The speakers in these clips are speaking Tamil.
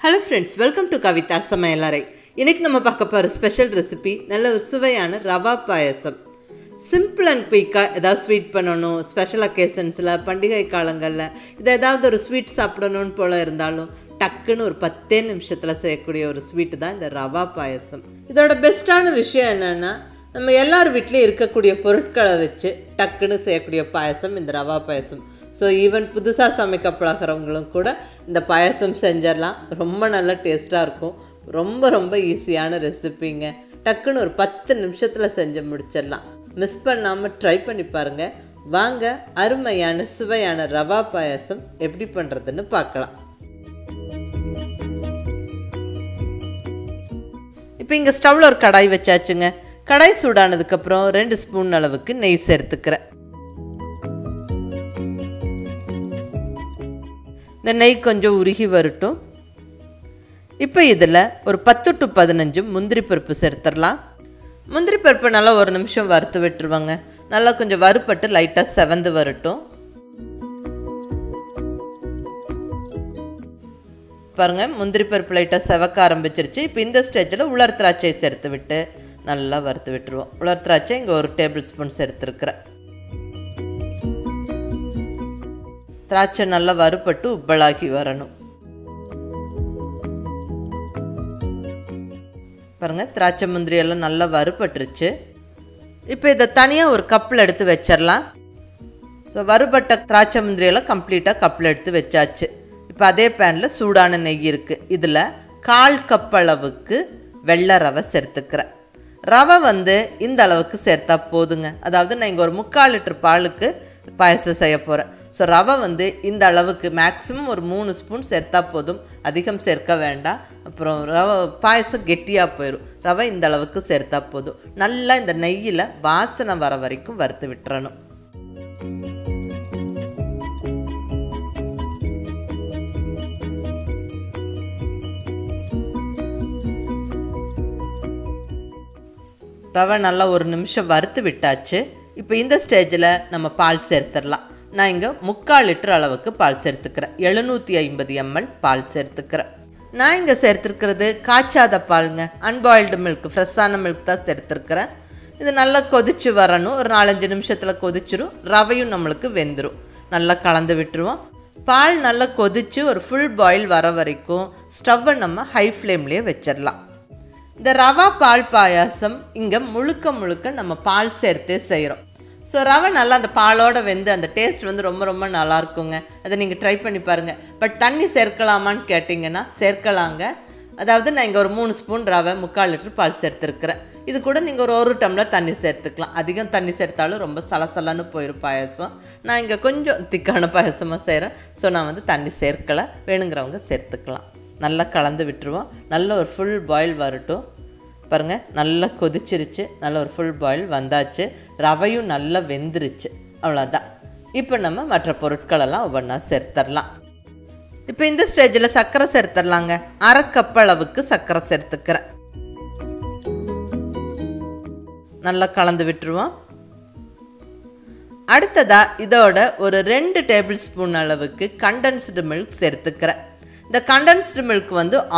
Hello friends, welcome to Kavita Samayalarai. இன்னைக்கு நம்ம பார்க்க போற ஸ்பெஷல் ரெசிபி நல்ல சுவையான ரவா பாயாசம். சிம்பிள் அண்ட் குயிக்கா ஏதாவது ஸ்வீட் பண்ணனும், ஸ்பெஷல் அக்கேஷன்ஸ்ல, பண்டிகை காலங்கள்ல இத ஏதாவது ஒரு ஸ்வீட் சாப்பிடணும் போல இருந்தாலும் டக்குன்னு ஒரு 10 நிமிஷத்துல செய்யக்கூடிய ஒரு ஸ்வீட் தான் இந்த ரவா பாயாசம். இதோட பெஸ்டான விஷயம் என்னன்னா நம்ம எல்லார் வீட்லயும் இருக்கக்கூடிய பொருட்களை வச்சு டக்குன்னு செய்யக்கூடிய பாயாசம் இந்த ரவா பாயாசம். ஸோ ஈவன் புதுசாக சமைக்க பழகிறவங்களும் கூட இந்த பாயசம் செஞ்சிடலாம். ரொம்ப நல்ல டேஸ்ட்டாக இருக்கும். ரொம்ப ஈஸியான ரெசிபிங்க. டக்குன்னு ஒரு 10 நிமிஷத்தில் செஞ்சு முடிச்சிடலாம். மிஸ் பண்ணாமல் ட்ரை பண்ணி பாருங்கள். வாங்க அருமையான சுவையான ரவா பாயசம் எப்படி பண்ணுறதுன்னு பார்க்கலாம். இப்போ இங்கே ஸ்டவ்வில் ஒரு கடாய் வச்சாச்சுங்க. கடாய் சூடானதுக்கப்புறம் 2 ஸ்பூன் அளவுக்கு நெய் சேர்த்துக்கிறேன். இந்த நெய் கொஞ்சம் உருகி வரட்டும். இப்போ இதில் ஒரு 10 to 15 முந்திரி பருப்பு சேர்த்துடலாம். முந்திரி பருப்பு நல்லா ஒரு நிமிஷம் வறுத்து விட்டுருவாங்க. நல்லா கொஞ்சம் வறுப்பட்டு லைட்டாக செவந்து வரட்டும். பாருங்கள், முந்திரி பருப்பு லைட்டாக செவக்க ஆரம்பிச்சிருச்சு. இப்போ இந்த ஸ்டேஜில் உலர் திராட்சை சேர்த்து விட்டு நல்லா வறுத்து விட்டுருவோம். உலர் திராட்சை இங்கே 1 டேபிள் ஸ்பூன் சேர்த்துருக்குறேன். திராட்சை நல்லா வறுப்பட்டு உப்பலாகி வரணும். பாருங்கள், திராட்சை முந்திரி எல்லாம் நல்லா வறுப்பட்டுருச்சு. இப்போ இதை தனியாக ஒரு கப்பில் எடுத்து வச்சிடலாம். ஸோ வறுபட்ட திராட்சை முந்திரியெல்லாம் கம்ப்ளீட்டாக கப்பில் எடுத்து வச்சாச்சு. இப்போ அதே பேனில் சூடான நெய் இருக்குது. இதில் 1/4 கப் அளவுக்கு வெள்ளை ரவை சேர்த்துக்கிறேன். ரவை இந்த அளவுக்கு சேர்த்தா போதுங்க. அதாவது நான் இங்கே ஒரு 3/4 லிட்டர் பாலுக்கு பாயசம் செய்ய போகிறேன். ஸோ ரவை இந்த அளவுக்கு மேக்ஸிமம் ஒரு 3 ஸ்பூன் சேர்த்தா போதும். அதிகம் சேர்க்க வேண்டாம். அப்புறம் ரவை பாயசம் கெட்டியாக போயிடும். ரவை இந்த அளவுக்கு சேர்த்தா போதும். நல்லா இந்த நெய்யில் வாசனை வர வரைக்கும் வறுத்து விட்டுறணும். ரவை நல்லா ஒரு நிமிஷம் வறுத்து விட்டாச்சு. இப்போ இந்த ஸ்டேஜில் நம்ம பால் சேர்த்துடலாம். நான் இங்கே 3/4 லிட்டர் அளவுக்கு பால் சேர்த்துக்கிறேன். 750 ml பால் சேர்த்துக்கிறேன். நான் இங்கே சேர்த்துருக்கிறது காய்ச்சாத பாலுங்க. அன்பாயில்டு மில்க், ஃப்ரெஷ்ஷான மில்க் தான் சேர்த்துருக்கிறேன். இது நல்லா கொதிச்சு வரணும். ஒரு 4-5 நிமிஷத்தில் கொதிச்சிடும். ரவையும் நம்மளுக்கு வெந்துடும். நல்லா கலந்து விட்டுருவோம். பால் நல்லா கொதிச்சு ஒரு ஃபுல் பாயில் வர வரைக்கும் ஸ்டவ்வை நம்ம ஹை ஃப்ளேம்லேயே வச்சிடலாம். இந்த ரவா பால் பாயாசம் இங்கே முழுக்க நம்ம பால் சேர்த்தே செய்கிறோம். ஸோ ரவை நல்லா அந்த பாலோடு வெந்து அந்த டேஸ்ட் ரொம்ப நல்லா இருக்குங்க. அதை நீங்கள் ட்ரை பண்ணி பாருங்கள். பட் தண்ணி சேர்க்கலாமான்னு கேட்டிங்கன்னா சேர்க்கலாங்க. அதாவது நான் இங்கே ஒரு 3 ஸ்பூன் ரவை 3/4 லிட்டர் பால் சேர்த்துருக்குறேன். இது கூட நீங்கள் ஒரு 1 டம்ளர் தண்ணி சேர்த்துக்கலாம். அதிகம் தண்ணி சேர்த்தாலும் ரொம்ப சலசலன்னு போயிடும் பாயசம். நான் இங்கே கொஞ்சம் திக்கான பாயசமாக செய்கிறேன். ஸோ நான் தண்ணி சேர்க்கலை. வேணுங்கிறவங்க சேர்த்துக்கலாம். நல்லா கலந்து விட்டுருவோம். நல்ல ஒரு ஃபுல் பாயில் வரட்டும். பாருங்கள், நல்லா கொதிச்சிருச்சு. நல்ல ஒரு ஃபுல் பாயில் வந்தாச்சு. ரவையும் நல்லா வெந்துருச்சு. அவ்வளோதான். இப்போ நம்ம மற்ற பொருட்களெல்லாம் ஒவ்வொன்றா சேர்த்துடலாம். இப்போ இந்த ஸ்டேஜில் சர்க்கரை சேர்த்துடலாங்க. 1/2 கப் அளவுக்கு சர்க்கரை சேர்த்துக்கிறேன். நல்லா கலந்து விட்டுருவோம். அடுத்ததாக இதோட ஒரு 2 டேபிள் ஸ்பூன் அளவுக்கு கண்டென்ஸ்டு மில்க் சேர்த்துக்கிறேன். இந்த கண்டென்ஸ்டு மில்க்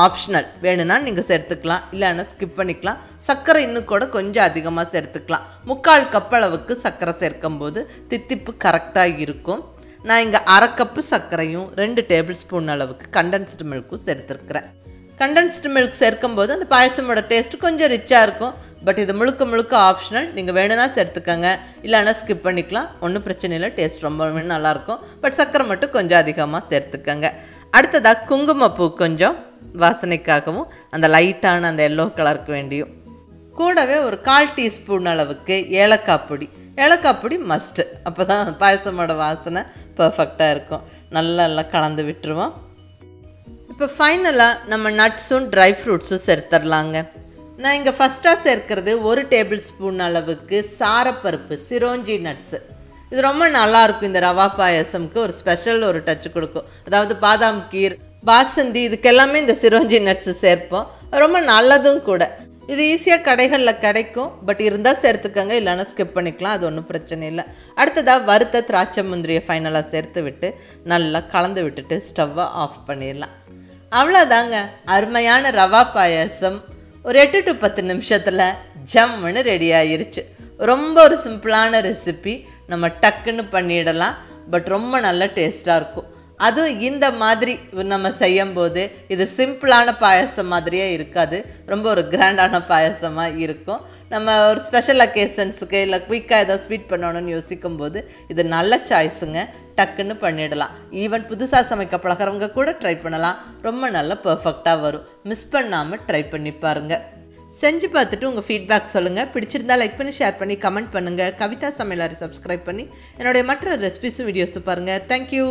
ஆப்ஷனல். வேணும்னா நீங்கள் சேர்த்துக்கலாம், இல்லைன்னா ஸ்கிப் பண்ணிக்கலாம். சர்க்கரை இன்னும் கூட கொஞ்சம் அதிகமாக சேர்த்துக்கலாம். 3/4 கப் அளவுக்கு சர்க்கரை சேர்க்கும் போது தித்திப்பு கரெக்டாக இருக்கும். நான் இங்கே 1/2 கப்பு சர்க்கரையும் 2 டேபிள் ஸ்பூன் அளவுக்கு கண்டென்ஸ்டு மில்க்கும் சேர்த்துருக்குறேன். கண்டென்ஸ்டு மில்க் சேர்க்கும் போது அந்த பாயசமோட டேஸ்ட்டு கொஞ்சம் ரிச்சாக இருக்கும். பட் இது முழுக்க ஆப்ஷனல். நீங்கள் வேணும்னா சேர்த்துக்கங்க, இல்லைன்னா ஸ்கிப் பண்ணிக்கலாம். ஒன்றும் பிரச்சனை இல்லை. டேஸ்ட் ரொம்பவே நல்லாயிருக்கும். பட் சர்க்கரை மட்டும் கொஞ்சம் அதிகமாக சேர்த்துக்கங்க. அடுத்ததாக குங்குமப்பூ கொஞ்சம் வாசனைக்காகவும் அந்த லைட்டான அந்த எல்லோ கலருக்கு வேண்டியும். கூடவே ஒரு 1/4 டீஸ்பூன் அளவுக்கு ஏலக்காய் பொடி. ஏலக்காய் பொடி மஸ்ட்டு. அப்போ தான் பாயசமோட வாசனை பர்ஃபெக்டாக இருக்கும். நல்லா கலந்து விட்டுருவோம். இப்போ ஃபைனலாக நம்ம நட்ஸும் ட்ரை ஃப்ரூட்ஸும் சேர்த்துடலாங்க. நான் இங்கே ஃபஸ்ட்டாக சேர்க்கிறது 1 டேபிள் ஸ்பூன் அளவுக்கு சாரப்பருப்பு, சிரோஞ்சி நட்ஸு. இது ரொம்ப நல்லாயிருக்கும். இந்த ரவா பாயசம்க்கு ஒரு ஸ்பெஷல் ஒரு டச் கொடுக்கும். அதாவது பாதாம் கீர், பாசந்தி, இதுக்கெல்லாமே இந்த சிரோஞ்சி நட்ஸு சேர்ப்போம். ரொம்ப நல்லதும் கூட. இது ஈஸியாக கடைகளில் கிடைக்கும். பட் இருந்தால் சேர்த்துக்கங்க, இல்லைன்னா ஸ்கிப் பண்ணிக்கலாம். அது ஒன்றும் பிரச்சனை இல்லை. அடுத்ததாக வறுத்த திராட்சை முந்திரியை ஃபைனலாக சேர்த்து விட்டு நல்லா கலந்து விட்டுட்டு ஸ்டவ்வை ஆஃப் பண்ணிடலாம். அவ்வளோதாங்க, அருமையான ரவா பாயாசம் ஒரு 8 to 10 நிமிஷத்தில் ஜம்முன்னு ரெடி ஆயிருச்சு. ரொம்ப ஒரு சிம்பிளான ரெசிபி, நம்ம டக்குன்னு பண்ணிடலாம். பட் ரொம்ப நல்ல டேஸ்ட்டாக இருக்கும். அதுவும் இந்த மாதிரி நம்ம செய்யும்போது இது சிம்பிளான பாயாசம் மாதிரியே இருக்காது, ரொம்ப ஒரு கிராண்டான பாயாசமாக இருக்கும். நம்ம ஒரு ஸ்பெஷல் அக்கேஷன்ஸுக்கு இல்லை குயிக்காக ஏதாவது ஸ்வீட் பண்ணணும்னு யோசிக்கும் போது இது நல்ல சாய்ஸுங்க, டக்குன்னு பண்ணிடலாம். ஈவன் புதுசாக சமைக்க பழகிறவங்க கூட ட்ரை பண்ணலாம், ரொம்ப நல்லா பர்ஃபெக்டாக வரும். மிஸ் பண்ணாமல் ட்ரை பண்ணி பாருங்கள். செஞ்சு பார்த்துட்டு உங்கள் ஃபீட்பேக் சொல்லுங்கள். பிடிச்சிருந்தா லைக் பண்ணி ஷேர் பண்ணி கமெண்ட் பண்ணுங்கள். கவிதா சமையலறை சப்ஸ்கிரைப் பண்ணி என்னுடைய மற்ற ரெசிபிஸும் வீடியோஸும் பாருங்கள். தேங்க்யூ.